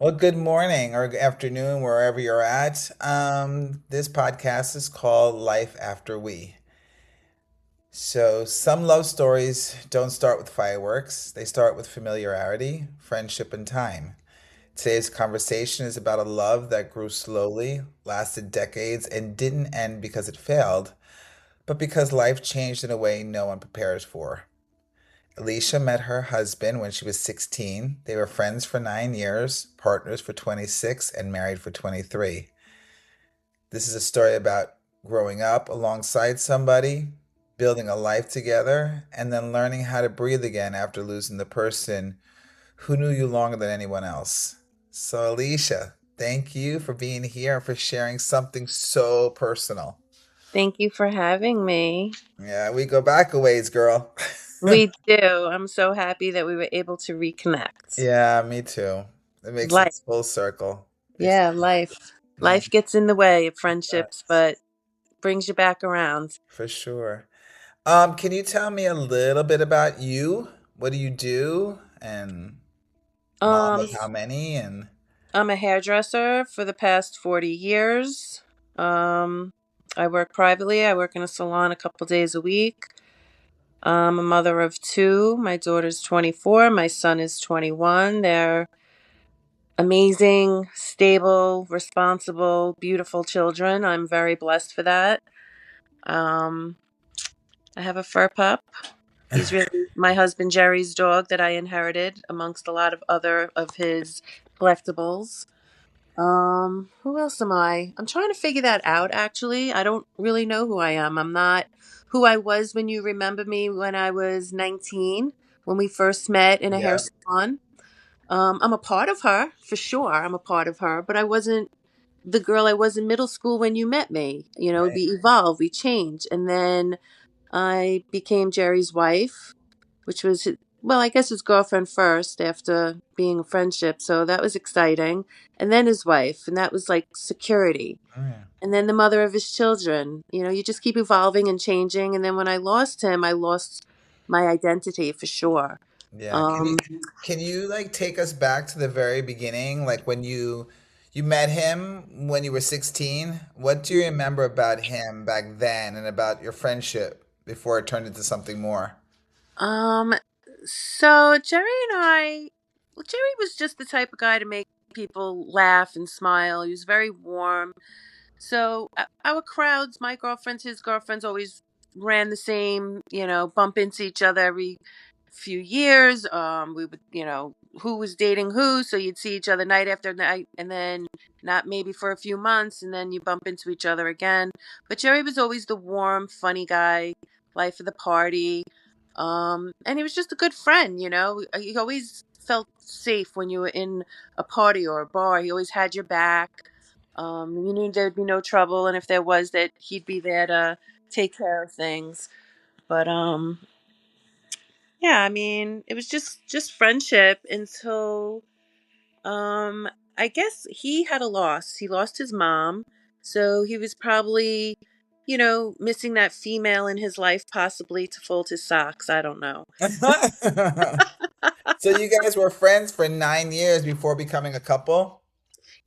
Well, good morning or afternoon, wherever you're at. This podcast is called Life After We. So, some love stories don't start with fireworks, they start with familiarity, friendship, and time. Today's conversation is about a love that grew slowly, lasted decades, and didn't end because it failed, but because life changed in a way no one prepares for. Elisha met her husband when she was 16. They were friends for 9 years, partners for 26, and married for 23. This is a story about growing up alongside somebody, building a life together, and then learning how to breathe again after losing the person who knew you longer than anyone else. So, Alicia, thank you for being here and for sharing something so personal. Thank you for having me. Yeah, we go back a ways, girl. We do. I'm so happy that we were able to reconnect. Yeah, me too. It makes it Life. full circle. Makes Yeah, life. yeah, Life gets in the way of friendships, that's but brings you back around. for sure. Can you tell me a little bit about you? What do you do? And mom Um, of how many? And I'm a hairdresser for the past 40 years. Um, I work privately. I work in a salon a couple days a week. I'm a mother of two. My daughter's 24. My son is 21. They're amazing, stable, responsible, beautiful children. I'm very blessed for that. Um, I have a fur pup. He's really my husband Jerry's dog that I inherited amongst a lot of other of his collectibles. Who else am I? I'm trying to figure that out actually. I don't really know who I am. I'm not who I was when you remember me when I was 19, when we first met in a hair yeah, salon. I'm a part of her, for sure. I'm a part of her, but I wasn't the girl I was in middle school when you met me. right. We evolve, we change. And then I became Jerry's wife, which was, well, I guess his girlfriend first after being a friendship. So that was exciting. And then his wife, and that was like security. Oh, yeah. And then the mother of his children. You just keep evolving and changing. And then when I lost him, I lost my identity for sure. Yeah. Um, Can you like take us back to the very beginning, like when you met him when you were 16? What do you remember about him back then and about your friendship before it turned into something more? um, so Jerry and I, well, Jerry was just the type of guy to make people laugh and smile. He was very warm. So our crowds, my girlfriends, his girlfriends, always ran the same. Bump into each other every few years. We would, who was dating who, so you'd see each other night after night, and then not maybe for a few months, and then you bump into each other again. But Jerry was always the warm, funny guy, life of the party. And he was just a good friend. He always felt safe when you were in a party or a bar. He always had your back. You knew there'd be no trouble, and if there was, that he'd be there to take care of things. But yeah, I mean, it was just friendship until um, I guess he had a loss. He lost his mom, so he was probably, missing that female in his life, possibly to fold his socks. I don't know. So you guys were friends for 9 years before becoming a couple?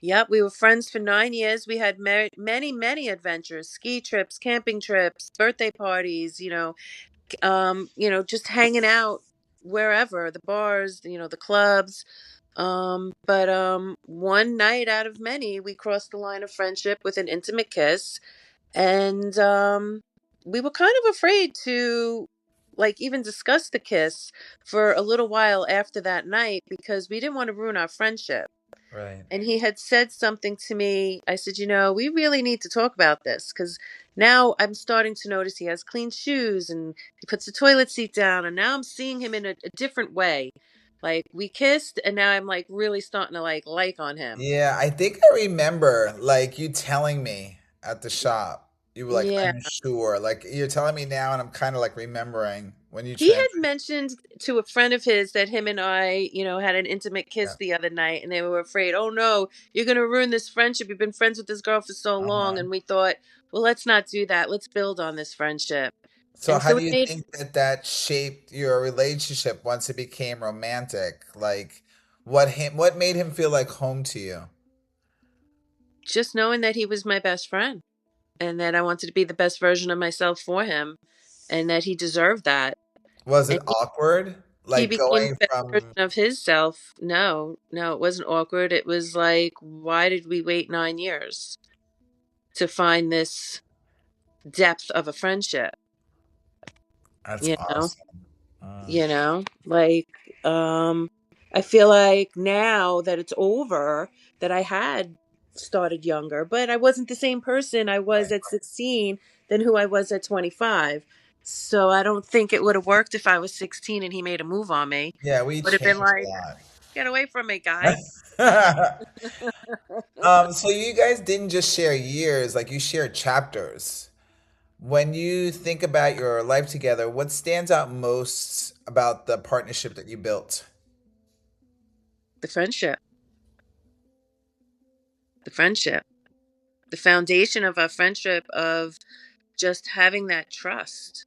Yep, we were friends for 9 years. We had many, many adventures, ski trips, camping trips, birthday parties. Just hanging out wherever, the bars, the clubs. But one night out of many, we crossed the line of friendship with an intimate kiss, and we were kind of afraid to like even discuss the kiss for a little while after that night because we didn't want to ruin our friendship. Right. And he had said something to me. I said, we really need to talk about this because now I'm starting to notice he has clean shoes and he puts the toilet seat down. And now I'm seeing him in a different way. Like we kissed and now I'm like really starting to like on him. Yeah, I think I remember like you telling me at the shop. You were like Yeah. unsure. Like you're telling me now and I'm kind of like remembering when you He trans. had mentioned to a friend of his that him and I, had an intimate Yeah. kiss the other night, and they were afraid, oh no, you're going to ruin this friendship. You've been friends with this girl for so long. Uh-huh. And we thought, well, let's not do that. Let's build on this friendship. So And how so do we you made, think that that shaped your relationship once it became romantic? Like, What made him feel like home to you? Just knowing that he was my best friend and that I wanted to be the best version of myself for him and that he deserved that. Was it And awkward? he Like became going the best from version of his self. No, no, it wasn't awkward. It was like, why did we wait 9 years to find this depth of a friendship? That's You know, awesome. Uh, you know, like, um, I feel like now that it's over, that I had started younger, but I wasn't the same person I was right. at 16 than who I was at 25. So I don't think it would have worked if I was 16 and he made a move on me. Yeah, we Would have been changed like, get away from me, guy. a lot. So you guys didn't just share years, like you shared chapters. When you think about your life together, what stands out most about the partnership that you built? The friendship, the friendship, the foundation of our friendship of just having that trust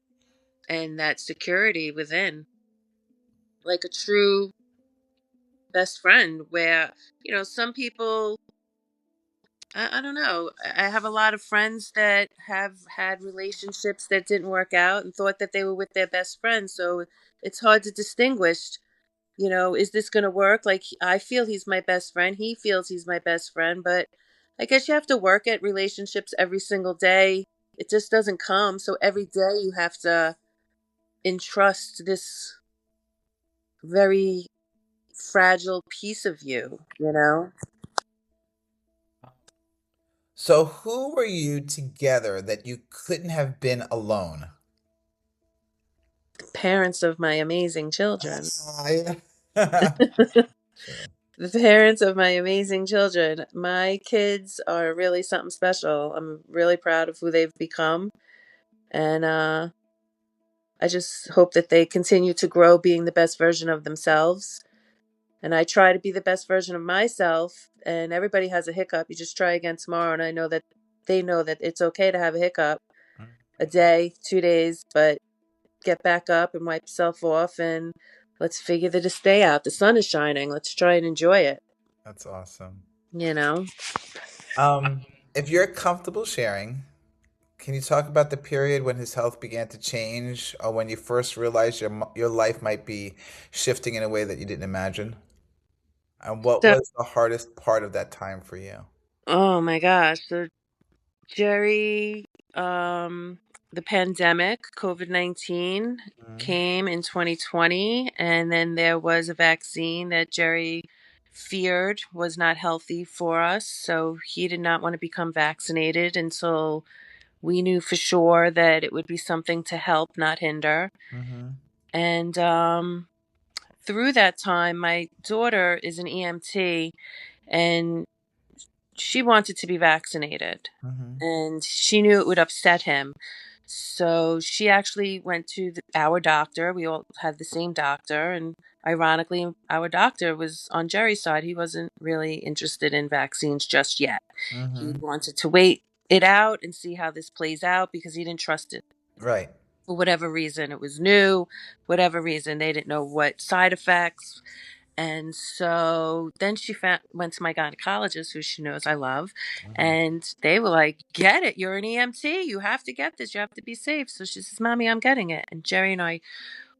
and that security within, like a true best friend. Where, some people, I don't know, I have a lot of friends that have had relationships that didn't work out and thought that they were with their best friend. So it's hard to distinguish. Is this going to work? Like, I feel he's my best friend. He feels he's my best friend. But I guess you have to work at relationships every single day. It just doesn't come. So every day you have to entrust this very fragile piece of you. So who were you together that you couldn't have been alone? Parents of my amazing children. Yeah. The True. parents of my amazing children. My kids are really something special. I'm really proud of who they've become. And I just hope that they continue to grow being the best version of themselves. And I try to be the best version of myself. And everybody has a hiccup. You just try again tomorrow. And I know that they know that it's okay to have a hiccup, a day, 2 days, but get back up and wipe yourself off and let's figure this day out. The sun is shining. Let's try and enjoy it, That's awesome. you know? If you're comfortable sharing, can you talk about the period when his health began to change, or when you first realized your life might be shifting in a way that you didn't imagine? And what So, was the hardest part of that time for you? oh my gosh. So Jerry, um, the pandemic, COVID-19 Mhm. came in 2020, and then there was a vaccine that Jerry feared was not healthy for us. So he did not want to become vaccinated until we knew for sure that it would be something to help, not hinder. Mhm. And through that time, my daughter is an EMT, and she wanted to be vaccinated, Mhm. and she knew it would upset him. So she actually went to our doctor. We all had the same doctor, and ironically, our doctor was on Jerry's side. He wasn't really interested in vaccines just yet. He Mhm. wanted to wait it out and see how this plays out because he didn't trust it. Right. For whatever reason, it was new. Whatever reason, they didn't know what side effects. And so then she went to my gynecologist, who she knows I love, Mhm. and they were like, "Get it! You're an EMT. You have to get this. You have to be safe." So she says, "Mommy, I'm getting it." And Jerry and I,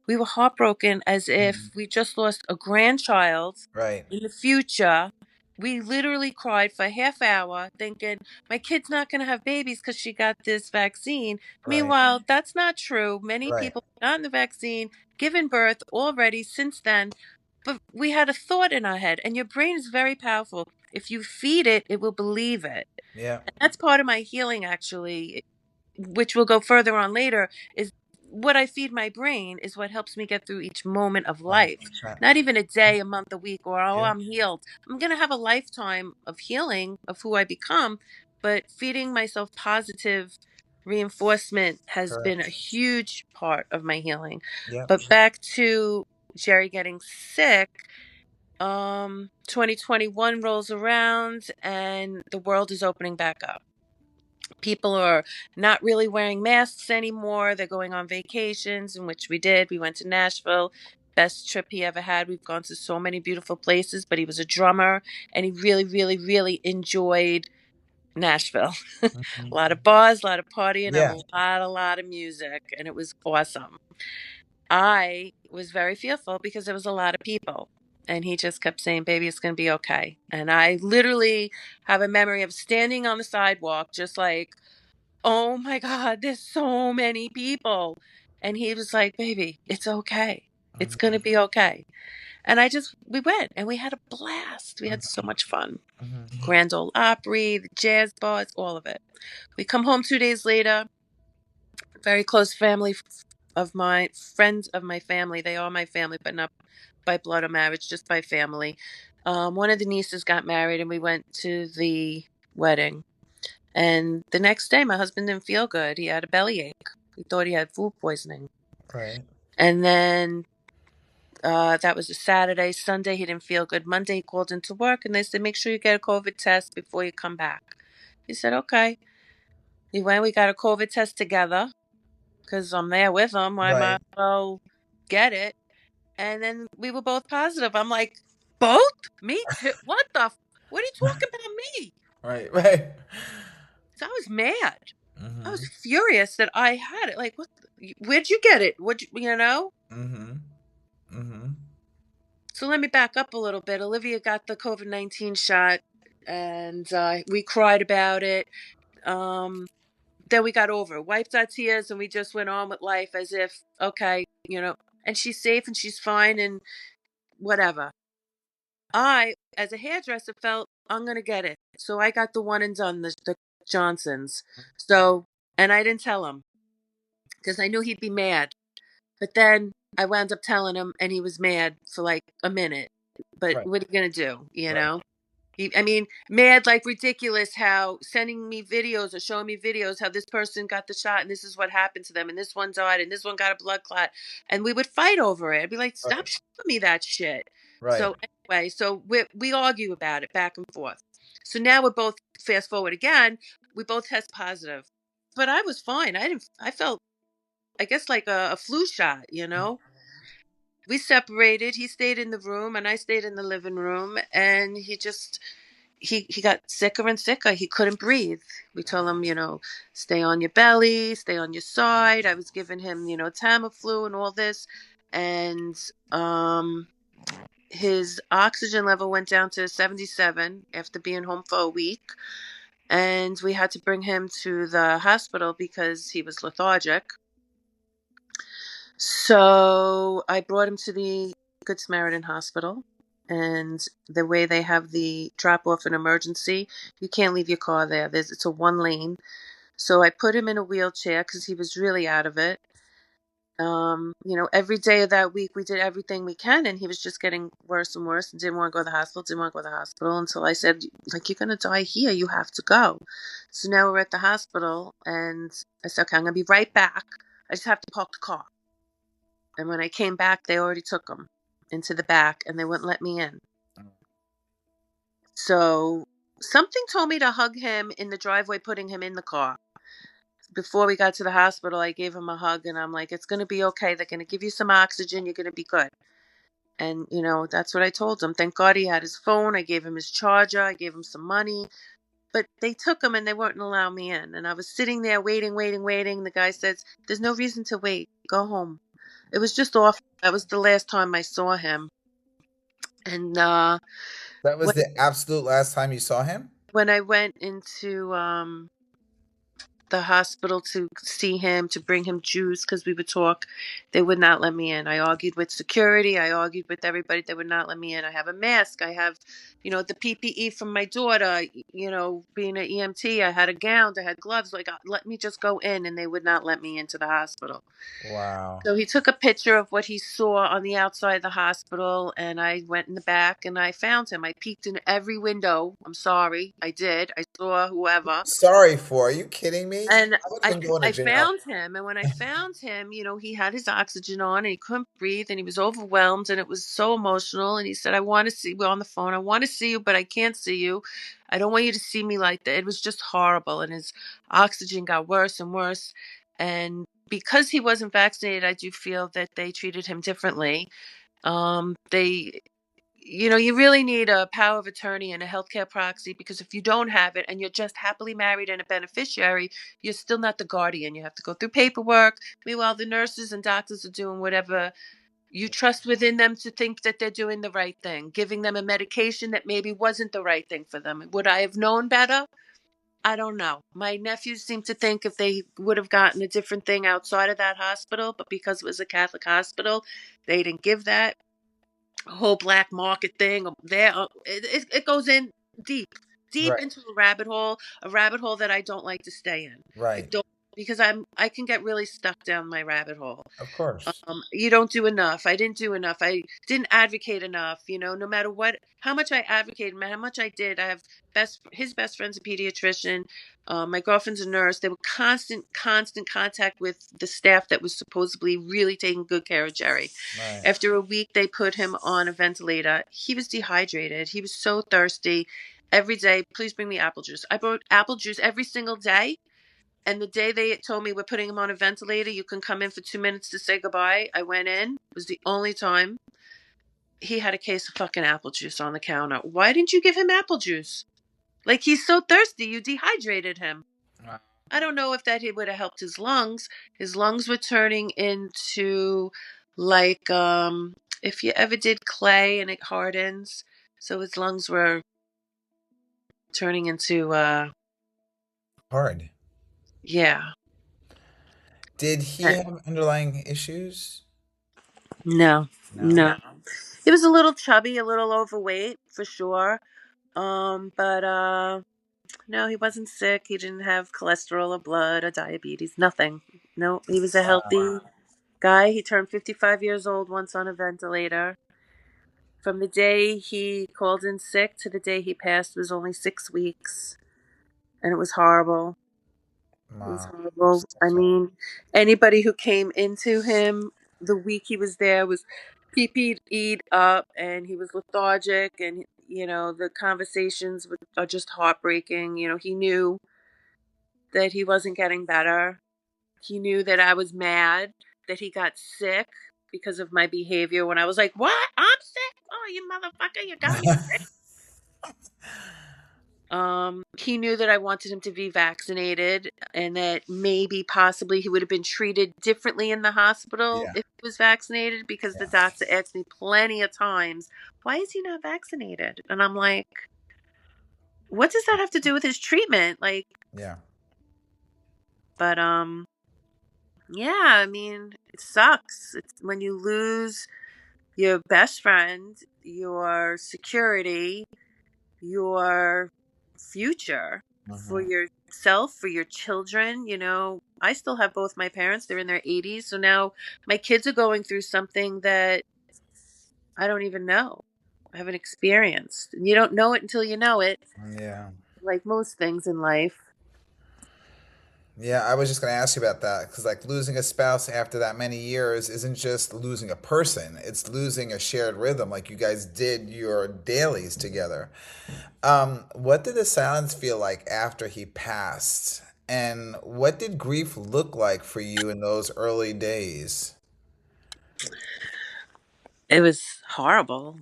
we were heartbroken as if Mhm. we just lost a grandchild Right. in the future. We literally cried for a half hour thinking my kid's not going to have babies because she got this vaccine. Right. Meanwhile, that's not true. Many Right. people have gotten the vaccine, given birth already since then. But we had a thought in our head, and your brain is very powerful. If you feed it, it will believe it. Yeah. And that's part of my healing, actually, which we'll go further on later, is what I feed my brain is what helps me get through each moment of life. 100%. Not even a day, a month, a week, or oh, Yeah. I'm healed. I'm going to have a lifetime of healing of who I become, but feeding myself positive reinforcement has been a Correct. huge part of my healing. Yep. But back to Jerry getting sick, 2021 rolls around and the world is opening back up. People are not really wearing masks anymore. They're going on vacations, in which we did. We went to Nashville. best trip he ever had. We've gone to so many beautiful places, but he was a drummer and he really, really, really enjoyed Nashville. A Mhm. lot of bars, a lot of partying, Yeah. a lot of music, and it was awesome. I was very fearful because there was a lot of people. And he just kept saying, "Baby, it's going to be okay." And I literally have a memory of standing on the sidewalk, just like, "Oh my God, there's so many people." And he was like, "Baby, it's okay. It's going to Mhm. be okay." And we went and we had a blast. We had so much fun. Mhm. Grand Ole Opry, the jazz bars, all of it. We come home 2 days later, very close family of my friends of my family. They are my family, but not by blood or marriage, just by family. One of the nieces got married, and we went to the wedding. And the next day, my husband didn't feel good. He had a bellyache. He thought he had food poisoning. Right. And then that was a Saturday. Sunday, he didn't feel good. Monday, he called into work, and they said, "Make sure you get a COVID test before you come back." He said, "Okay." He went. We got a COVID test together because I'm there with him. I might Right. as well get it. And then we were both positive. I'm like, "Both? Me too? What the? What are you talking about me?" Right. Right. So I was mad. I was Mhm. furious that I had it. Like, what? Where'd you get it? You know? Mhm. Mhm. So let me back up a little bit. Olivia got the COVID-19 shot, and we cried about it. Um, then we got over it, wiped our tears, and we just went on with life as if, okay, and she's safe and she's fine and whatever. I, as a hairdresser, felt I'm gonna get it, so I got the one and done, the Johnsons. So, and I didn't tell him because I knew he'd be mad. But then I wound up telling him, and he was mad for like a minute. But Right. what are you gonna do? You Right. know? I mean, mad like ridiculous how sending me videos or showing me videos how this person got the shot and this is what happened to them and this one died and this one got a blood clot and we would fight over it. I'd be like, "Stop Right. showing me that shit." Right. So anyway, so we argue about it back and forth. So now we're both fast forward again. We both test positive, but I was fine. I didn't. I felt, I guess, like a flu shot. We separated. He stayed in the room and I stayed in the living room, and he got sicker and sicker. He couldn't breathe. We told him, stay on your belly, stay on your side. I was giving him, Tamiflu and all this, and his oxygen level went down to 77 after being home for a week, and we had to bring him to the hospital because he was lethargic. So I brought him to the Good Samaritan Hospital. And the way they have the drop off in emergency, you can't leave your car there. It's a one lane. So I put him in a wheelchair because he was really out of it. Every day of that week we did everything we can, and he was just getting worse and worse and didn't want to go to the hospital, didn't want to go to the hospital until I said, like, "You're gonna die here, you have to go." So now we're at the hospital, and I said, "Okay, I'm gonna be right back. I just have to park the car." And when I came back, they already took him into the back and they wouldn't let me in. So something told me to hug him in the driveway, putting him in the car. Before we got to the hospital, I gave him a hug and I'm like, "It's going to be okay. They're going to give you some oxygen. You're going to be good." And, that's what I told him. Thank God he had his phone. I gave him his charger. I gave him some money. But they took him and they wouldn't allow me in. And I was sitting there waiting, waiting, waiting. The guy says, "There's no reason to wait. Go home." It was just awful. That was the last time I saw him. And That was when the absolute last time you saw him? when I went into the hospital to see him, to bring him juice because we would talk, they would not let me in. I argued with security. I argued with everybody. They would not let me in. I have a mask. I have, the PPE from my daughter. Being an EMT, I had a gown. I had gloves. Like, let me just go in, and they would not let me into the hospital. Wow. So he took a picture of what he saw on the outside of the hospital, and I went in the back and I found him. I peeked in every window. I'm sorry, I did. I saw whoever. Sorry for. Are you kidding me? And I would have I been going to I jail. found him, and when I found him, he had his oxygen on, and he couldn't breathe, and he was overwhelmed, and it was so emotional. And he said, "I want to see." We're on the phone. "I want to see you, but I can't see you. I don't want you to see me like that." It was just horrible, and his oxygen got worse and worse. And because he wasn't vaccinated, I do feel that they treated him differently. They you really need a power of attorney and a healthcare proxy, because if you don't have it and you're just happily married and a beneficiary, you're still not the guardian. You have to go through paperwork. Meanwhile, the nurses and doctors are doing whatever you trust within them to think that they're doing the right thing, giving them a medication that maybe wasn't the right thing for them. Would I have known better? I don't know. My nephews seem to think if they would have gotten a different thing outside of that hospital, but because it was a Catholic hospital, they didn't give that whole black market thing there. It goes in deep, deep Right. into a rabbit hole that I don't like to stay in. I Right. don't, because I can get really stuck down my rabbit hole. Of course. You don't do enough. I didn't do enough. I didn't advocate enough. No matter how much I advocated, how much I did. I have his best friend's a pediatrician. My girlfriend's a nurse. They were constant contact with the staff that was supposedly really taking good care of Jerry. Right. After a week, they put him on a ventilator. He was dehydrated. He was so thirsty. Every day, please bring me apple juice. I brought apple juice every single day. And the day they told me we're putting him on a ventilator, you can come in for 2 minutes to say goodbye, I went in. It was the only time. He had a case of fucking apple juice on the counter. Why didn't you give him apple juice? Like, he's so thirsty, you dehydrated him. Wow. I don't know if that would have helped his lungs. His lungs were turning into like if you ever did clay and it hardens. So his lungs were turning into Hard. yeah. Did he have underlying issues? No. No. No. He was a little chubby, a little overweight for sure. But no, he wasn't sick. He didn't have cholesterol or blood or diabetes, nothing. No, he was a healthy guy. He turned 55 years old once on a ventilator. From the day he called in sick to the day he passed was only 6 weeks. And it was horrible. It was Wow. horrible. So I sorry. mean, anybody who came into him the week he was there was PP'd up, and he was lethargic, and the conversations are just heartbreaking. He knew that he wasn't getting better. He knew that I was mad that he got sick because of my behavior when I was like, "What? I'm sick? Oh, you motherfucker, you got me sick." He knew that I wanted him to be vaccinated, and that maybe possibly he would have been treated differently in the hospital Yeah. if he was vaccinated, because the Yeah. doctor asked me plenty of times, "Why is he not vaccinated?" And I'm like, "What does that have to do with his treatment?" Like, Yeah. but yeah, I mean, it sucks. It's when you lose your best friend, your security, your future for Hmm. yourself, for your children. I still have both my parents. They're in their 80s. So now my kids are going through something that I don't even know. I haven't experienced. And you don't know it until you know it, Yeah. like most things in life. Yeah, I was just going to ask you about that because, like, losing a spouse after that many years isn't just losing a person, it's losing a shared rhythm. Like, you guys did your dailies together. What did the silence feel like after he passed? And what did grief look like for you in those early days? It was horrible.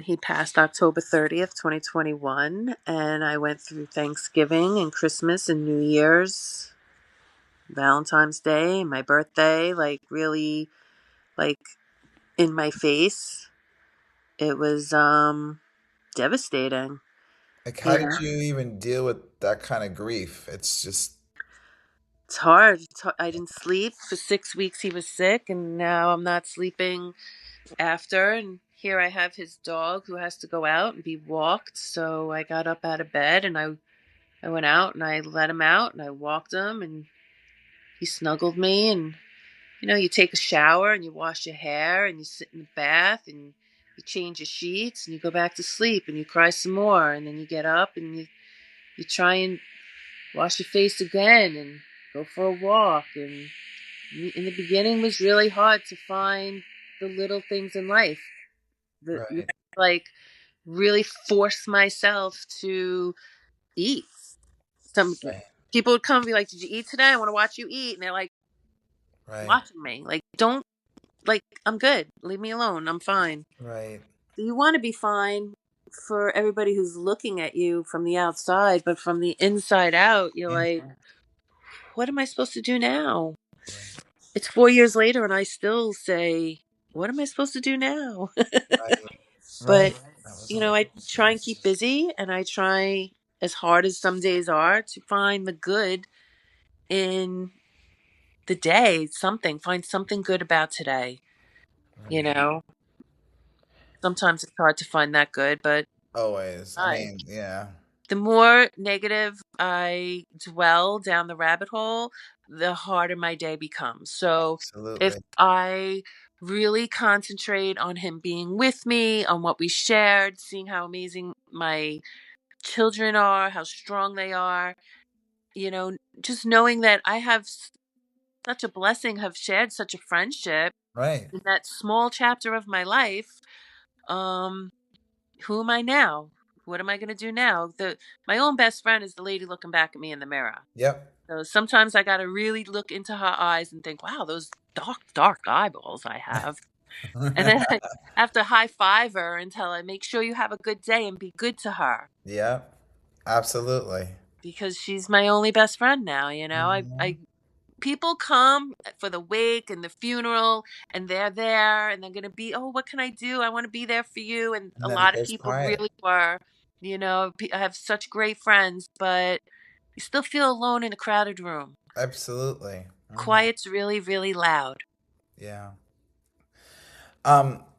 He passed October 30th, 2021, and I went through Thanksgiving and Christmas and New Year's, Valentine's Day, my birthday, like really like in my face. It was devastating. Like, how You did know, you even deal with that kind of grief? It's just, it's hard. I didn't sleep for 6 weeks. He was sick, and now I'm not sleeping after. And here I have his dog who has to go out and be walked. So I got up out of bed, and I went out and I let him out and I walked him, and he snuggled me. And you take a shower and you wash your hair and you sit in the bath and you change your sheets and you go back to sleep and you cry some more, and then you get up and you try and wash your face again and go for a walk. And in the beginning was really hard to find the little things in life. You right, have to, like, really force myself to eat. Some right, people would come and be like, "Did you eat today? I want to watch you eat." And they're like right, watching me. Like, don't. like, I'm good. Leave me alone. I'm fine. Right. You want to be fine for everybody who's looking at you from the outside, but from the inside out, you're Yeah. like, what am I supposed to do now? Right. It's 4 years later, and I still say, what am I supposed to do now? Right. Right. But, That was a I try and keep busy, and I try as hard as some days are to find the good in the day, find something good about today. You right. know, sometimes it's hard to find that good, but Always. I I. mean, yeah. The more negative I dwell down the rabbit hole, the harder my day becomes. So if Absolutely. I really concentrate on him being with me, on what we shared, seeing how amazing my children are, how strong they are, you know, just knowing that I have such a blessing, have shared such a friendship Right. in that small chapter of my life. Um, who am I now? What am I going to do now? My own best friend is the lady looking back at me in the mirror. Yep. So sometimes I got to really look into her eyes and think, wow, those dark, dark eyeballs I have. And then I have to high five her and tell her, make sure you have a good day and be good to her Yep. Absolutely. because she's my only best friend now. Mhm. People come for the wake and the funeral and they're there and they're going to be, oh, what can I do? I want to be there for you. And And a then it lot of goes people quiet. really were, I have such great friends, but you still feel alone in a crowded room. Absolutely. Quiet's really, really loud. Yeah.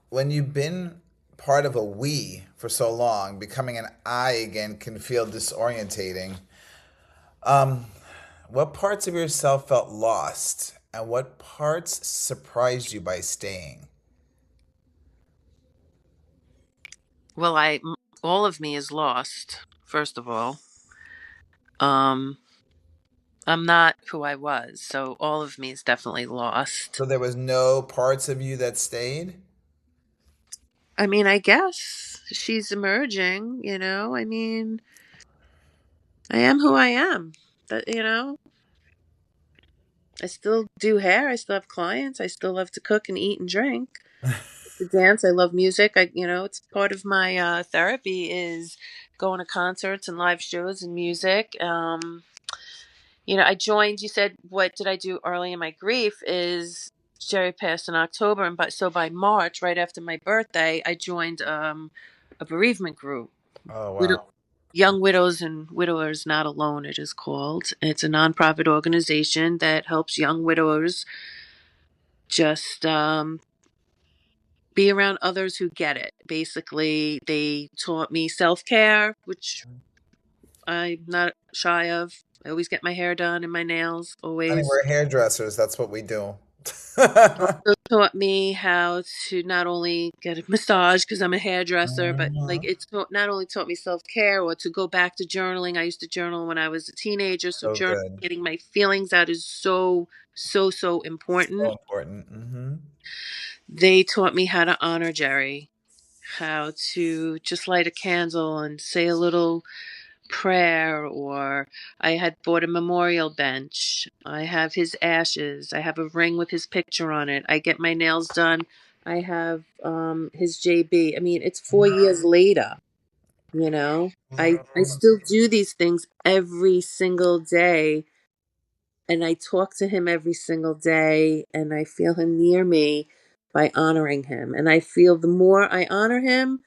When you've been part of a we for so long, becoming an I again can feel disorientating. Um, what parts of yourself felt lost, and what parts surprised you by staying? Well, all of me is lost, first of all. Um, I'm not who I was, so all of me is definitely lost. So there was no parts of you that stayed? I mean, I guess she's emerging, I mean, I am who I am. That. I still do hair. I still have clients. I still love to cook and eat and drink. To dance. I love music. It's part of my therapy is going to concerts and live shows and music. I joined. You said, what did I do early in my grief? Is Jerry passed in October, and by March, right after my birthday, I joined a bereavement group. Oh, Widow, wow. Young Widows and Widowers Not Alone. It is called. It's a nonprofit organization that helps young widowers just be around others who get it. Basically, they taught me self care, which I'm not shy of. I always get my hair done and my nails, Honey, always. we're hairdressers. That's what we do. Also taught me how to not only get a massage because I'm a hairdresser, but like Mhm. not only taught me self care or to go back to journaling. I used to journal when I was a teenager, so So good. getting my feelings out is so so so So important. important. They taught me how to honor Jerry, how to just light a candle and say a little prayer, or I had bought a memorial bench. I have his ashes. I have a ring with his picture on it. I get my nails done. I have his JB. I mean, it's 4 years later, you know. I Mhm. still do these things every single day, and I talk to him every single day, and I feel him near me by honoring him. And I feel the more I honor him,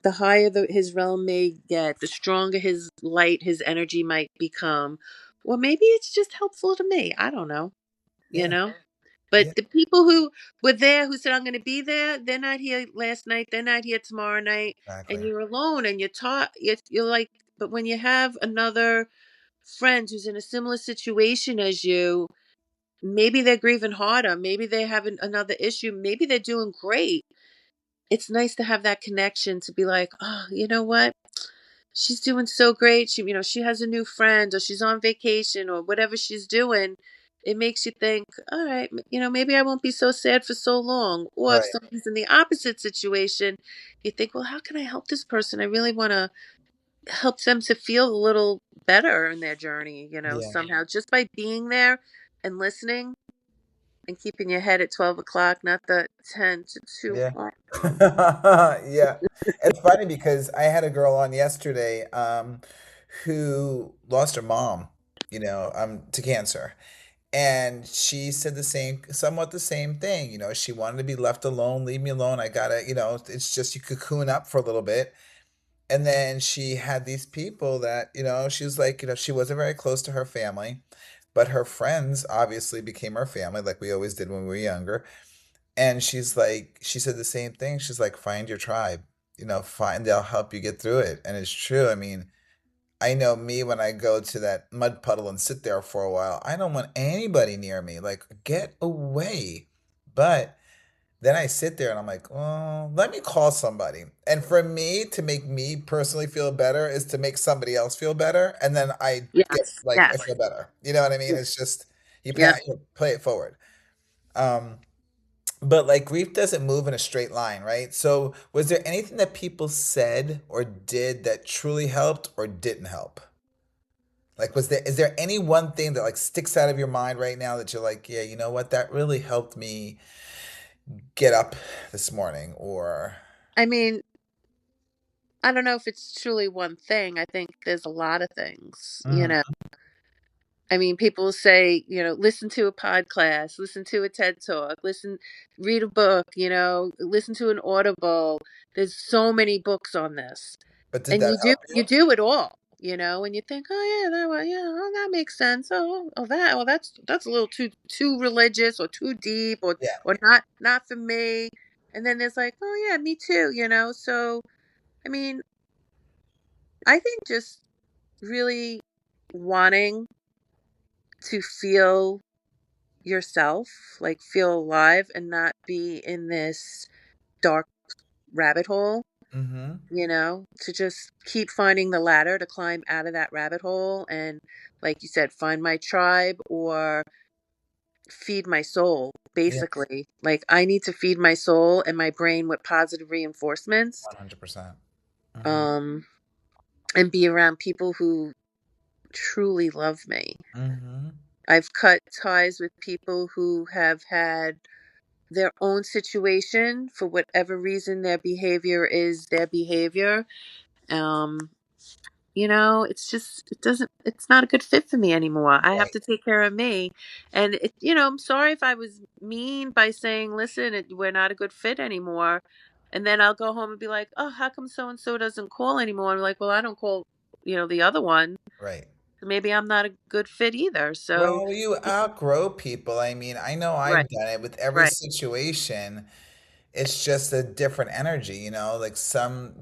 the higher his realm may get, the stronger his light, his energy might become. Or maybe it's just helpful to me. I don't know, you Yeah. know? But Yeah. the people who were there who said, I'm going to be there, they're not here last night. They're not here tomorrow night. And Exactly. you're alone and you're taught, you're like, but when you have another friend who's in a similar situation as you, maybe they're grieving harder. Maybe they have another issue. Maybe they're doing great. It's nice to have that connection to be like, oh, you know what? She's doing so great. She has a new friend or she's on vacation or whatever she's doing. It makes you think, all right, maybe I won't be so sad for so long. Or if Right. somebody's in the opposite situation, you think, well, how can I help this person? I really want to help them to feel a little better in their journey, Yeah. somehow just by being there and listening. and keeping your head at 12 o'clock, not the 10 to 2 Yeah. o'clock. Yeah. It's funny because I had a girl on yesterday who lost her mom, to cancer. And she said somewhat the same thing. She wanted to be left alone, leave me alone. I gotta, it's just you cocoon up for a little bit. And then she had these people that, she was like, she wasn't very close to her family, but her friends obviously became her family, like we always did when we were younger. And she's like, she said the same thing. She's like, find your tribe, they'll help you get through it. And it's true. I mean, I know me when I go to that mud puddle and sit there for a while, I don't want anybody near me. Like, get away. But then I sit there and I'm like, oh, let me call somebody. And for me to make me personally feel better is to make somebody else feel better. And then I get Yes, like, I yes, feel better. You know what I mean? yeah. It's just, Yep. you play it forward. Um, but like grief doesn't move in a straight line, right? So was there anything that people said or did that truly helped or didn't help? Like, is there any one thing that like sticks out of your mind right now that you're like, yeah, you know what, that really helped me get up this morning, or I mean, I don't know if it's truly one thing. I think there's a lot of things, you know. Mhm. I mean, people say, listen to a podcast, listen to a TED talk, read a book, listen to an Audible. There's so many books on this. But did And that you help you you? do it all, and you think, oh yeah, oh, that makes sense. That's a little too religious or too deep Yeah. or not for me. And then there's like, oh yeah, me too. So I mean, I think just really wanting to feel yourself, like feel alive and not be in this dark rabbit hole, Mm-hmm. to just keep finding the ladder to climb out of that rabbit hole and, like you said, find my tribe or feed my soul, Yeah. basically. Like, I need to feed my soul and my brain with positive reinforcements, 100%. Mm-hmm. um, and be around people who truly love me. Mm-hmm. I've cut ties with people who have had their own situation for whatever reason their behavior is their behavior. um it's not a good fit for me anymore. I have Right. to take care of me. And I'm sorry if I was mean by saying, listen, we're not a good fit anymore. And then I'll go home and be like, oh, how come so and so doesn't call anymore? I'm like, well, I don't call the other one. Right. Maybe I'm not a good fit either. So Well, you outgrow people. I mean, I know right, I've done it with every right. situation. It's just a different energy, like some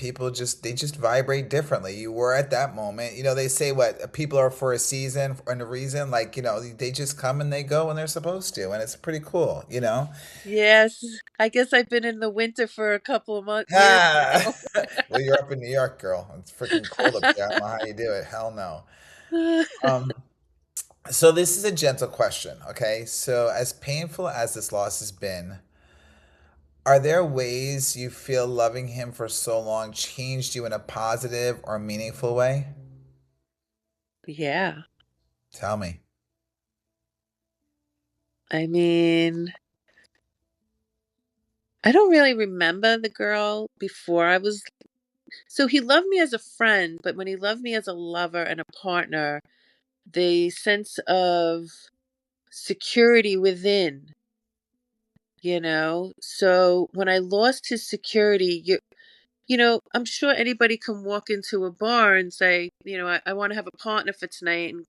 people just vibrate differently. You were at that moment. They say what people are for a season and a reason, like, they just come and they go when they're supposed to, and it's pretty cool. Yes, I guess I've been in the winter for a couple of years Ah, now. well, you're up in New York, girl. It's freaking cold up there. I don't know how you do it. Hell no. Um, so this is a gentle question, okay? So as painful as this loss has been, are there ways you feel loving him for so long changed you in a positive or meaningful way? Yeah. Tell me. I mean, I don't really remember the girl before I was. So he loved me as a friend, but when he loved me as a lover and a partner, the sense of security within, So when I lost his security, I'm sure anybody can walk into a bar and say, I want to have a partner for tonight and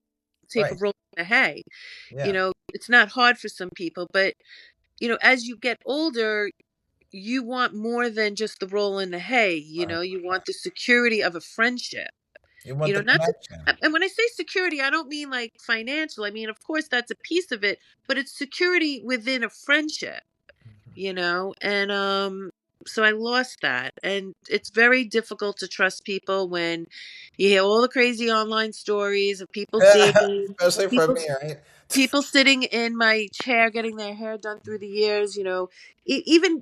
take a Right. roll in the hay. Yeah. It's not hard for some people, but as you get older, you want more than just the roll in the hay. You 100%. want the security of a friendship. You want the Not to, connection. and when I say security, I don't mean like financial. I mean, of course, that's a piece of it, but it's security within a friendship. And so I lost that, and it's very difficult to trust people when you hear all the crazy online stories of people dating, Especially from people me, right? people sitting in my chair getting their hair done through the years, even,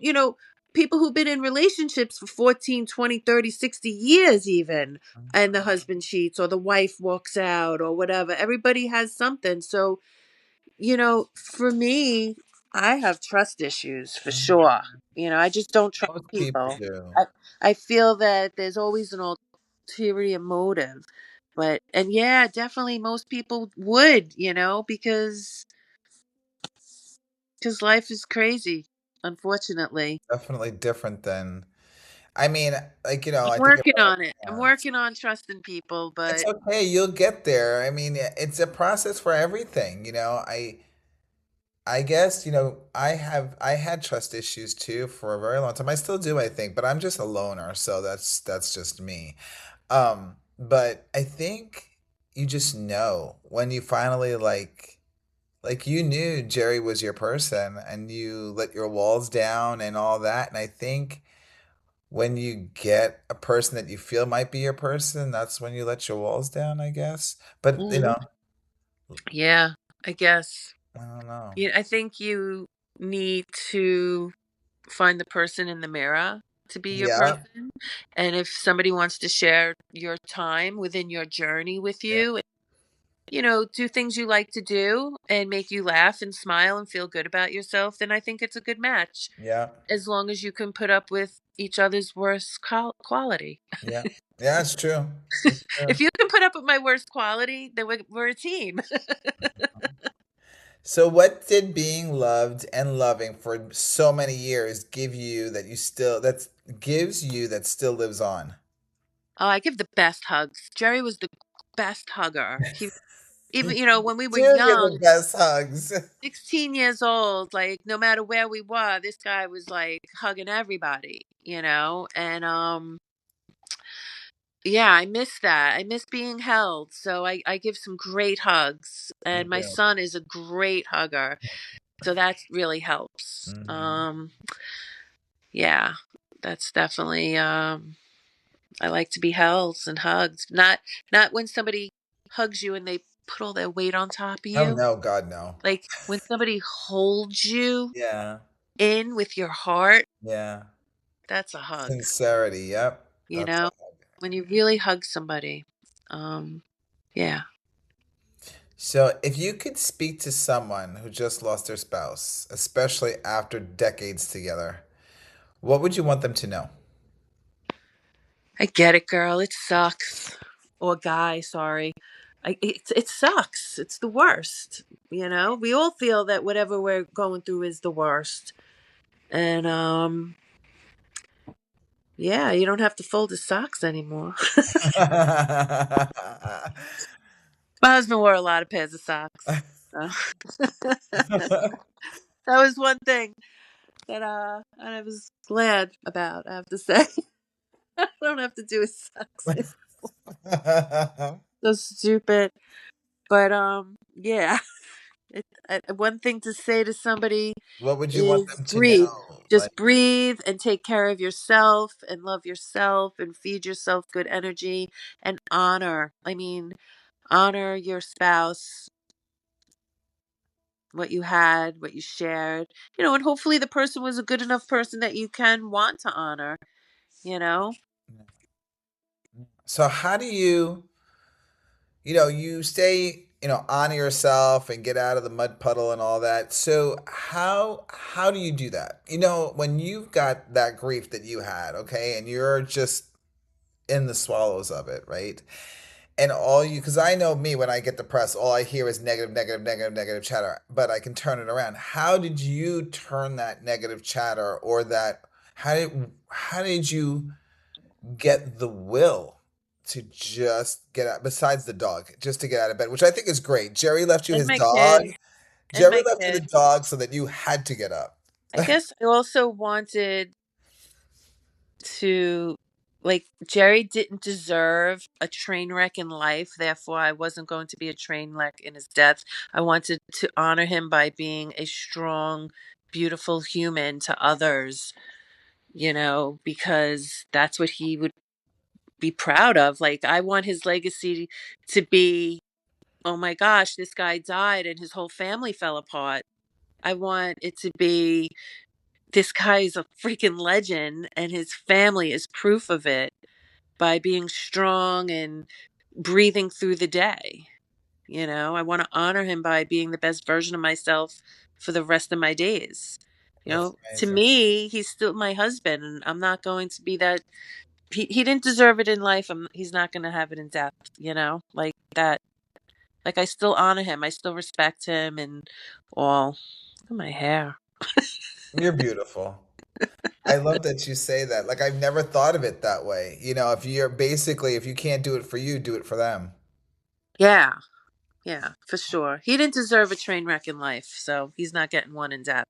people who've been in relationships for 14, 20, 30, 60 years even, and the husband cheats or the wife walks out or whatever. Everybody has something. So, For me, I have trust issues for Mhm. sure. I just don't trust Most people people. do. I feel that there's always an ulterior motive. And yeah, definitely most people would, because life is crazy, unfortunately. Definitely different than, I mean, like, I'm I think working about on it. I'm parents. working on trusting people, It's but okay, you'll get there. I mean, it's a process for everything, I guess, I had trust issues too for a very long time. I still do, I think, but I'm just a loner, so that's just me. But I think you just know when you finally like you knew Jerry was your person and you let your walls down and all that. And I think when you get a person that you feel might be your person, that's when you let your walls down, I guess. But, Mhm. Yeah, I guess. I don't know. I think you need to find the person in the mirror to be your Yeah. person. And if somebody wants to share your time within your journey with Yeah. you, do things you like to do and make you laugh and smile and feel good about yourself, then I think it's a good match Yeah. as long as you can put up with each other's worst quality. Yeah. Yeah, it's true. It's true. If you can put up with my worst quality, then we're a team. So what did being loved and loving for so many years give you that you still that gives you that still lives on? Oh, I give the best hugs. Jerry was the best hugger. He even, You when we were do give young, the best hugs. 16 years old, like no matter where we were, this guy was like hugging everybody. And yeah, I miss that. I miss being held. So I give some great hugs. You And my do. son is a great hugger. So that really helps. Hmm. Yeah, that's definitely I like to be held and hugged. Not when somebody hugs you and they put all their weight on top of Oh you. no, God no. Like when somebody holds you Yeah. in with your heart, Yeah. that's a hug. Sincerity. Yep. You That's a know, hug. when you really hug somebody. Um, yeah, So, if you could speak to someone who just lost their spouse, especially after decades together, what would you want them to know? I get it, girl. It sucks. Or guy, sorry. It sucks. It's the worst. We all feel that whatever we're going through is the worst. And yeah, you don't have to fold his socks anymore. My husband wore a lot of pairs of socks. So that was one thing that I was glad about, I have to say. I don't have to do his socks. It's so stupid. But yeah. One thing to say to somebody What would you want is them to breathe. know? Just breathe and take care of yourself and love yourself and feed yourself good energy and honor. I mean, honor your spouse, what you had, what you shared, and hopefully the person was a good enough person that you can want to honor, you know? So how do you stay, honor yourself and get out of the mud puddle and all that. So how do you do that? When you've got that grief that you had, okay, and you're just in the swallows of it, right? And because I know me, when I get depressed, all I hear is negative, negative, negative, negative chatter, but I can turn it around. How did you turn that negative chatter or how did you get the will to just get out, besides the dog, just to get out of bed, which I think is great. Jerry left you And his my dog. kids, and Jerry my left you the kids. dog so that you had to get up. I guess I also wanted to, like, Jerry didn't deserve a train wreck in life, therefore I wasn't going to be a train wreck in his death. I wanted to honor him by being a strong, beautiful human to others, because that's what he would be proud of. Like, I want his legacy to be, oh my gosh, this guy died and his whole family fell apart. I want it to be, this guy is a freaking legend and his family is proof of it by being strong and breathing through the day, I want to honor him by being the best version of myself for the rest of my days. That's To amazing. me, he's still my husband, and I'm not going to be that. He didn't deserve it in life. He's not going to have it in death, like that. Like, I still honor him. I still respect him and all. Look at my hair. You're beautiful. I love that you say that. Like I've never thought of it that way. If you're basically if you can't do it for you, do it for them. Yeah, yeah, for sure. He didn't deserve a train wreck in life, so he's not getting one in death.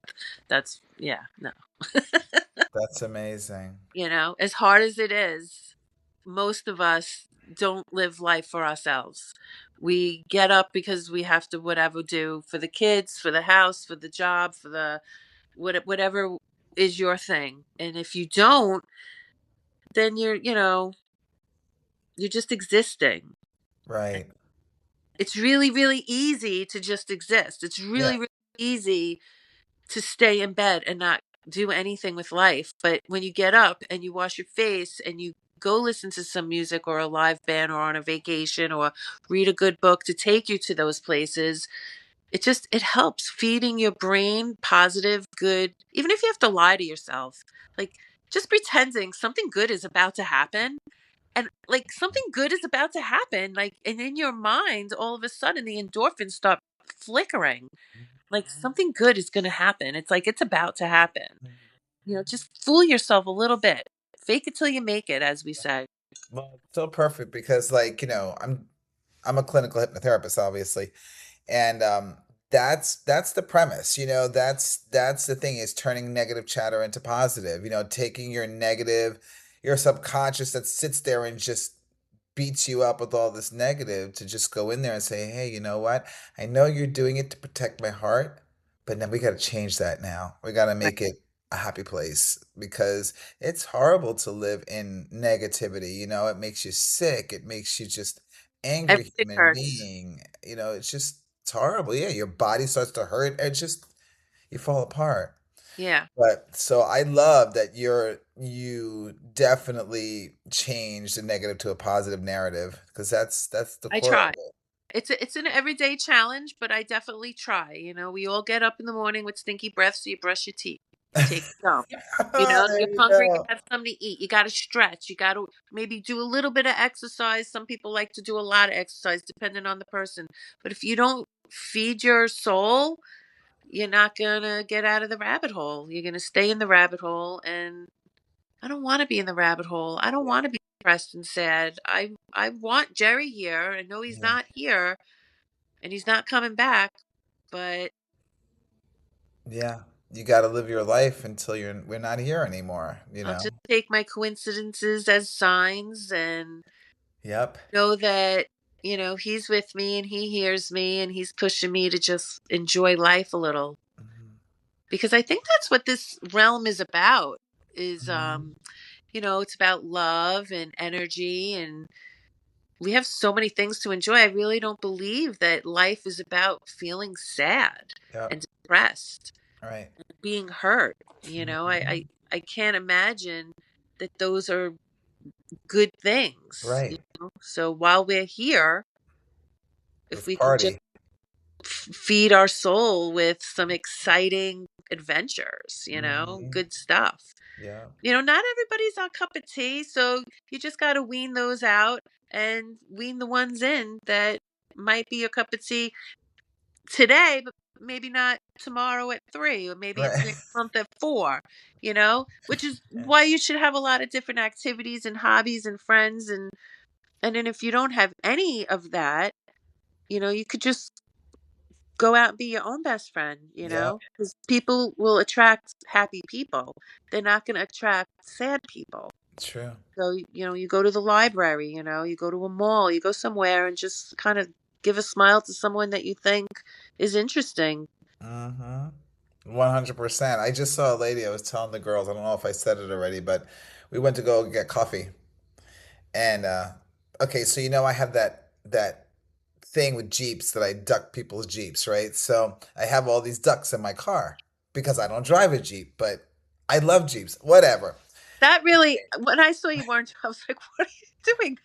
That's, yeah, no. That's amazing. As hard as it is, most of us don't live life for ourselves. We get up because we have to whatever do for the kids, for the house, for the job, for the whatever is your thing. And if you don't, then you're just existing. Right. It's really, really easy to just exist. It's Yeah. really, really easy to stay in bed and not do anything with life. But when you get up and you wash your face and you go listen to some music or a live band or on a vacation or read a good book to take you to those places, it helps feeding your brain positive, good, even if you have to lie to yourself, like just pretending something good is about to happen. And like something good is about to happen, like, and in your mind, all of a sudden the endorphins start flickering. Like something good is going to happen. It's like it's about to happen. Just fool yourself a little bit. Fake it till you make it, as we say. Well, it's so perfect because I'm a clinical hypnotherapist, obviously. And that's the premise. That's the thing is turning negative chatter into positive. Taking your subconscious that sits there and just beats you up with all this negative to just go in there and say, hey, you know what? I know you're doing it to protect my heart, but then we got to change that now. We got to Right. make it a happy place because it's horrible to live in negativity. It makes you sick. It makes you just angry Everything human hurts. being. It's horrible. Yeah, your body starts to hurt and just you fall apart. Yeah, But so I love that you definitely changed the negative to a positive narrative because that's the I core of try. it. It's an everyday challenge, but I definitely try. We all get up in the morning with stinky breath, so you brush your teeth. You take a dump. You're There you hungry, you go. have something to eat. You got to stretch. You got to maybe do a little bit of exercise. Some people like to do a lot of exercise, depending on the person. But if you don't feed your soul, you're not going to get out of the rabbit hole. You're going to stay in the rabbit hole. And I don't want to be in the rabbit hole. I don't want to be depressed and sad. I want Jerry here. I know he's Yeah, not here and he's not coming back, but yeah. You got to live your life until we're not here anymore. I'll just take my coincidences as signs and Yep. know that, he's with me and he hears me and he's pushing me to just enjoy life a little. Mhm. Because I think that's what this realm is about is Mhm. it's about love and energy, and we have so many things to enjoy. I really don't believe that life is about feeling sad Yep. and depressed, Right. being hurt. Mhm. I can't imagine that those are good things. Right. So while we're here, if Let's we can just party. feed our soul with some exciting adventures, Hmm. good stuff. Yeah. Not everybody's our cup of tea, so you just got to wean those out and wean the ones in that might be your cup of tea today, but maybe not tomorrow at 3, or maybe it's Right. next month at 4, which is Yeah. why you should have a lot of different activities and hobbies and friends. And then if you don't have any of that, you could just go out and be your own best friend, Yep. because people will attract happy people. They're not going to attract sad people. True. So, you go to the library, you go to a mall, you go somewhere and just kind of give a smile to someone that you think is interesting. Mm-hmm. 100%. I just saw a lady, I was telling the girls, I don't know if I said it already, but we went to go get coffee. And okay, so I have that thing with Jeeps that I duck people's Jeeps, right? So I have all these ducks in my car because I don't drive a Jeep, but I love Jeeps, whatever. That really, when I saw you weren't, I was like, what are you doing?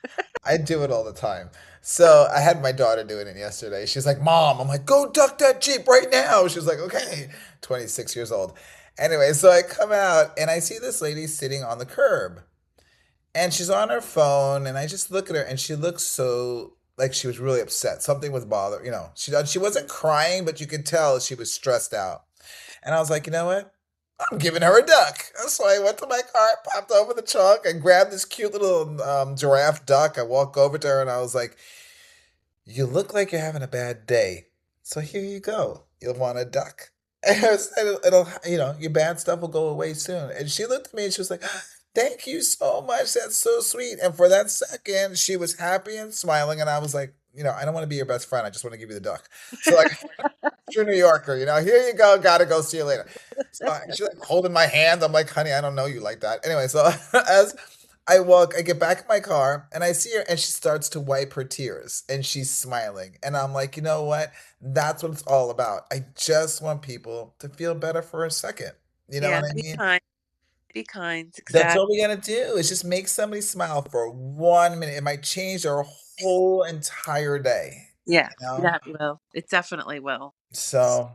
I do it all the time. So I had my daughter doing it yesterday. She's like, Mom, I'm like, go duck that Jeep right now. She was like, okay, 26 years old. Anyway, so I come out and I see this lady sitting on the curb and she's on her phone. And I just look at her and she looks so like she was really upset. Something was bothering, she wasn't crying, but you could tell she was stressed out. And I was like, you know what? I'm giving her a duck. So I went to my car, popped over the trunk, and grabbed this cute little giraffe duck. I walk over to her and I was like, you look like you're having a bad day. So here you go. You'll want a duck. And your bad stuff will go away soon. And she looked at me and she was like, thank you so much. That's so sweet. And for that second, she was happy and smiling. And I was like, I don't want to be your best friend. I just want to give you the duck. So like, true New Yorker, here you go, gotta go, see you later. So she's like holding my hand. I'm like, honey, I don't know you like that. Anyway, so as I get back in my car and I see her and she starts to wipe her tears and she's smiling. And I'm like, you know what? That's what it's all about. I just want people to feel better for a second. You know Yeah, what I be mean? kind. Be kind. That's Exactly. all we gotta do is just make somebody smile for 1 minute. It might change their whole entire day, Yeah, you know? that will. It definitely will. So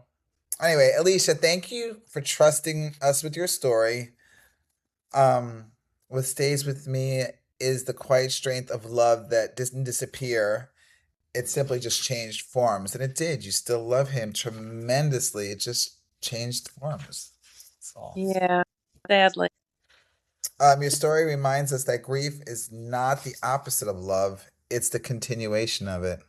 anyway, Alicia, thank you for trusting us with your story. Um, what stays with me is the quiet strength of love that doesn't disappear. It simply just changed forms, and it did. You still love him tremendously. It just changed forms. That's all. Yeah, sadly. Your story reminds us that grief is not the opposite of love; it's the continuation of it.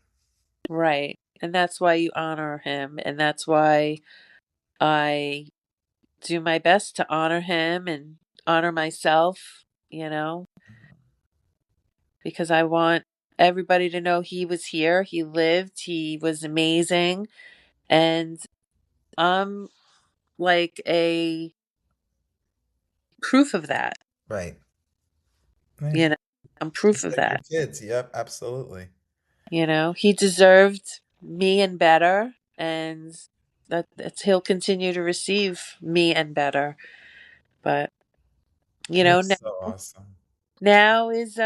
Right. And that's why you honor him. And that's why I do my best to honor him and honor myself, because I want everybody to know he was here, he lived, he was amazing. And I'm like a proof of that, Right. Right. you know, I'm proof Just of like your that. kids. Yep, absolutely. He deserved me and better. And he'll continue to receive me and better. But, That's now so awesome. Now is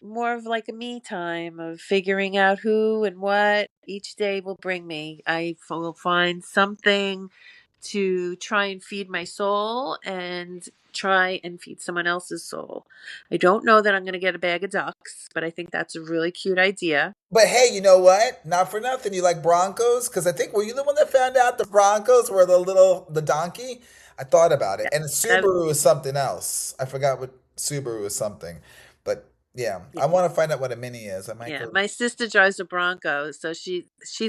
more of like a me time of figuring out who and what each day will bring me. Will find something to try and feed my soul and try and feed someone else's soul. I don't know that I'm going to get a bag of ducks, but I think that's a really cute idea. But hey, you know what? Not for nothing. You like Broncos? Because I think, were you the one that found out the Broncos were the donkey? I thought about it. Yeah. And the That- Subaru is something else. I forgot what Subaru is something. But yeah, yeah. I want to find out what a Mini is. I might Yeah, go. my sister drives a Bronco, so she's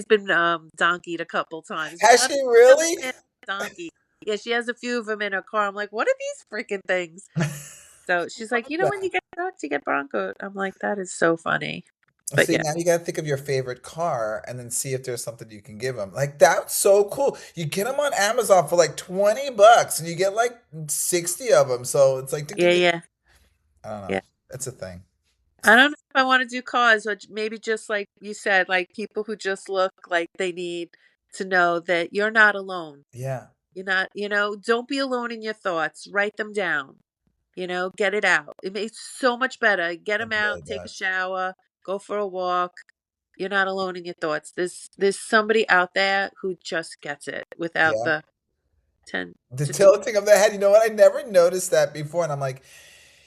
been donkeyed a couple times. Has But she I don't really? understand donkey. Yeah, she has a few of them in her car. I'm like, what are these freaking things? So she's like, Love when you that. get ducks, you get Bronco. I'm like, that is so funny. But See, yeah, now you got to think of your favorite car and then see if there's something you can give them. Like, that's so cool. You get them on Amazon for like $20 and you get like 60 of them. So it's like, yeah, yeah, I don't know. yeah. It's a thing. I don't know if I want to do cause, or maybe just like you said, like people who just look like they need to know that you're not alone. Yeah, You're not, don't be alone in your thoughts. Write them down. Get it out. It makes so much better. Get it them out, really take a does. shower, go for a walk. You're not alone in your thoughts. There's somebody out there who just gets it without Yeah. the 10 The to 20. tilting of the head. You know what? I never noticed that before. And I'm like,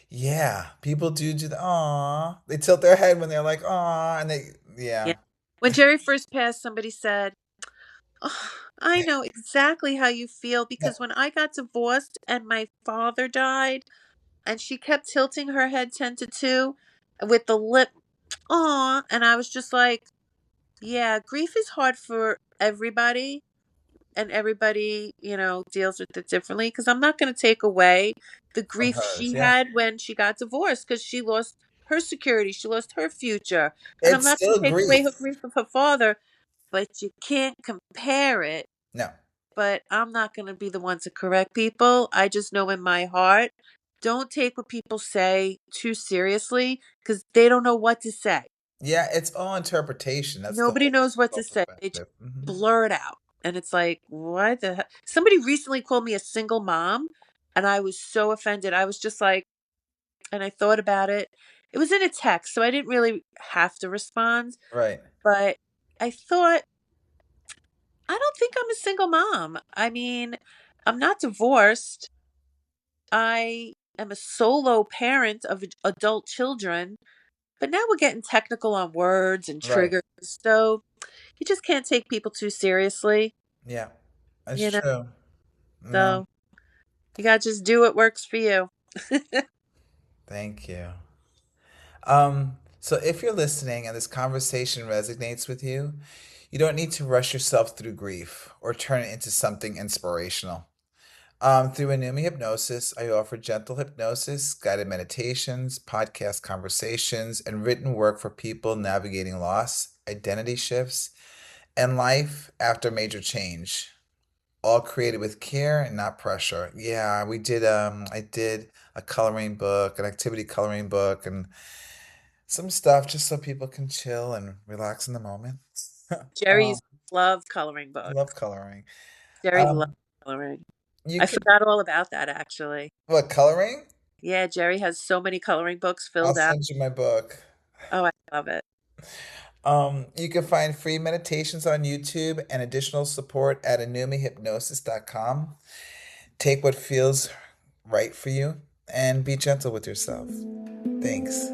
yeah, people do the aw. They tilt their head when they're like, aw. And Yeah. yeah. When Jerry first passed, somebody said, "Oh, I know exactly how you feel No, because when I got divorced and my father died, and she kept tilting her head 10 to 2 with the lip, aw." And I was just like, yeah, grief is hard for everybody. And everybody, deals with it differently. Because I'm not going to take away the from grief hers. she Yeah. had when she got divorced because she lost her security, she lost her future. And I'm It's not going still to take away grief. her grief of her father, but you can't compare it. No. But I'm not going to be the one to correct people. I just know in my heart, don't take what people say too seriously because they don't know what to say. Yeah, it's all interpretation. That's the Nobody whole knows what to whole say. They just perspective. blur it out. And it's like, what the heck? Somebody recently called me a single mom and I was so offended. I was just like, and I thought about it. It was in a text, so I didn't really have to respond, Right. but I thought, I don't think I'm a single mom. I mean, I'm not divorced. I am a solo parent of adult children, but now we're getting technical on words and Right. triggers. So you just can't take people too seriously, Yeah. That's you know? true. No, So you got to just do what works for you. thank you. So if you're listening and this conversation resonates with you, you don't need to rush yourself through grief or turn it into something inspirational. Through Anumi Hypnosis, I offer gentle hypnosis, guided meditations, podcast conversations, and written work for people navigating loss, identity shifts, and life after major change. All created with care and not pressure. Yeah, we did I did a coloring book, an activity coloring book, and some stuff just so people can chill and relax in the moment. Jerry's love coloring I books. love coloring. Jerry loves Um, coloring. you I can forgot all about that actually. what coloring? Yeah, Jerry has so many coloring books I'll filled out. send you my book. Oh, I love it. You can find free meditations on YouTube and additional support at anumihypnosis.com. Take what feels right for you and be gentle with yourself. Thanks.